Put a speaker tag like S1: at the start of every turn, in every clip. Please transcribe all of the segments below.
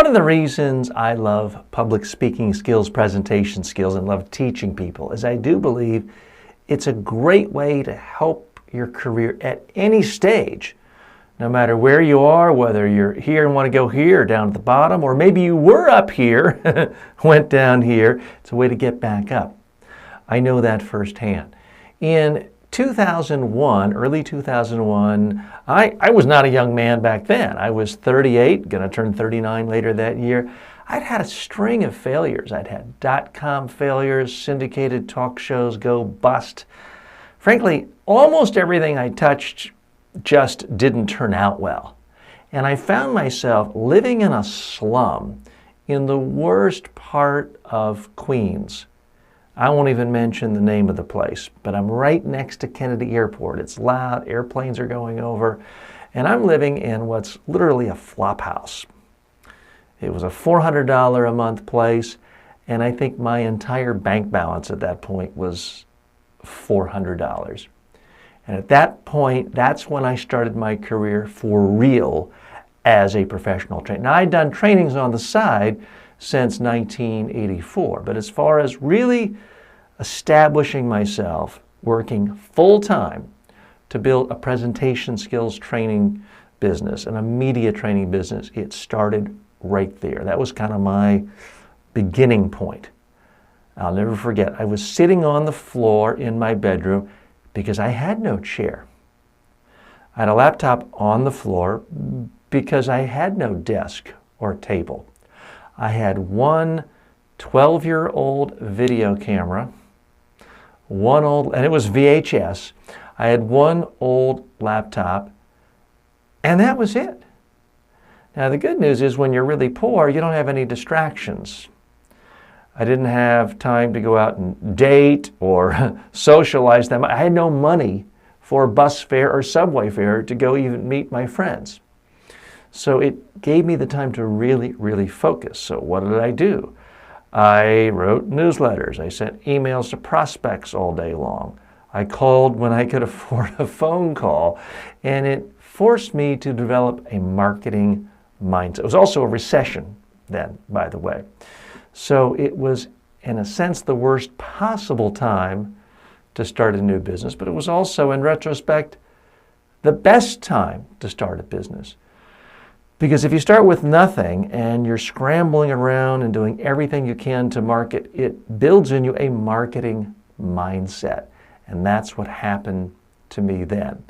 S1: One of the reasons I love public speaking skills, presentation skills, and love teaching people is I do believe it's a great way to help your career at any stage, no matter where you are, whether you're here and want to go here, or down at the bottom, or maybe you were up here, went down here. It's a way to get back up. I know that firsthand. In 2001, early 2001, I was not a young man back then. I was 38, going to turn 39 later that year. I'd had a string of failures. I'd had dot-com failures, syndicated talk shows go bust. Frankly, almost everything I touched just didn't turn out well. And I found myself living in a slum in the worst part of Queens. I won't even mention the name of the place, but I'm right next to Kennedy Airport. It's loud, airplanes are going over, and I'm living in what's literally a flop house. It was a $400 a month place, and I think my entire bank balance at that point was $400. And at that point, that's when I started my career for real as a professional trainer. Now, I'd done trainings on the side since 1984, but as far as really establishing myself, working full-time to build a presentation skills training business and a media training business, it started right there. That was kind of my beginning point. I'll never forget, I was sitting on the floor in my bedroom because I had no chair. I had a laptop on the floor because I had no desk or table. I had one 12-year-old video camera, and it was VHS. I had one old laptop, and that was it. Now, the good news is when you're really poor, you don't have any distractions. I didn't have time to go out and date or socialize them. I had no money for bus fare or subway fare to go even meet my friends. So it gave me the time to really, really focus. So what did I do? I wrote newsletters. I sent emails to prospects all day long. I called when I could afford a phone call, and it forced me to develop a marketing mindset. It was also a recession then, by the way. So it was, in a sense, the worst possible time to start a new business, but it was also, in retrospect, the best time to start a business. Because if you start with nothing and you're scrambling around and doing everything you can to market, it builds in you a marketing mindset. And that's what happened to me then.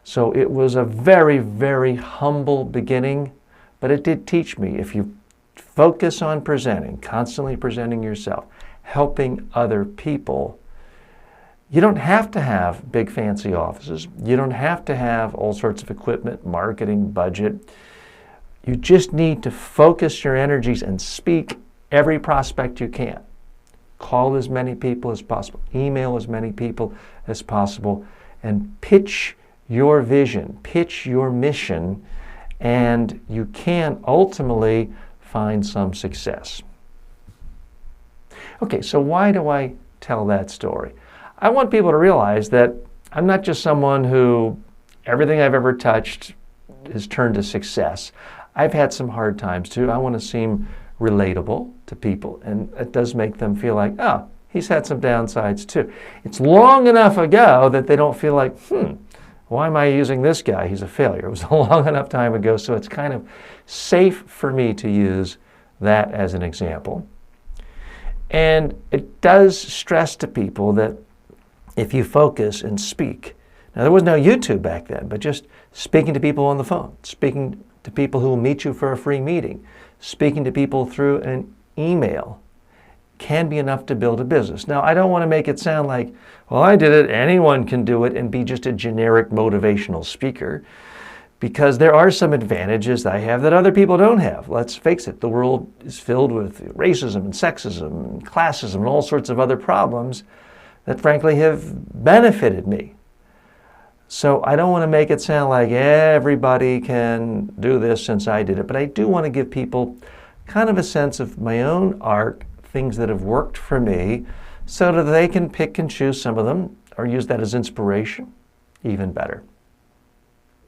S1: So it was a very, very humble beginning, but it did teach me, if you focus on presenting, constantly presenting yourself, helping other people, you don't have to have big fancy offices. You don't have to have all sorts of equipment, marketing, budget. You just need to focus your energies and speak every prospect you can. Call as many people as possible. Email as many people as possible. And pitch your vision, pitch your mission, and you can ultimately find some success. Okay, so why do I tell that story? I want people to realize that I'm not just someone who everything I've ever touched has turned to success. I've had some hard times too. I want to seem relatable to people, and it does make them feel like, oh, he's had some downsides too. It's long enough ago that they don't feel like, why am I using this guy? He's a failure. It was a long enough time ago, so it's kind of safe for me to use that as an example. And it does stress to people that if you focus and speak, now there was no YouTube back then, but just speaking to people on the phone, speaking to people who will meet you for a free meeting, speaking to people through an email can be enough to build a business. Now, I don't want to make it sound like, well, I did it, anyone can do it, and be just a generic motivational speaker, because there are some advantages I have that other people don't have. Let's face it, the world is filled with racism and sexism and classism and all sorts of other problems that frankly have benefited me. So I don't want to make it sound like everybody can do this since I did it, but I do want to give people kind of a sense of my own arc, things that have worked for me, so that they can pick and choose some of them or use that as inspiration, even better.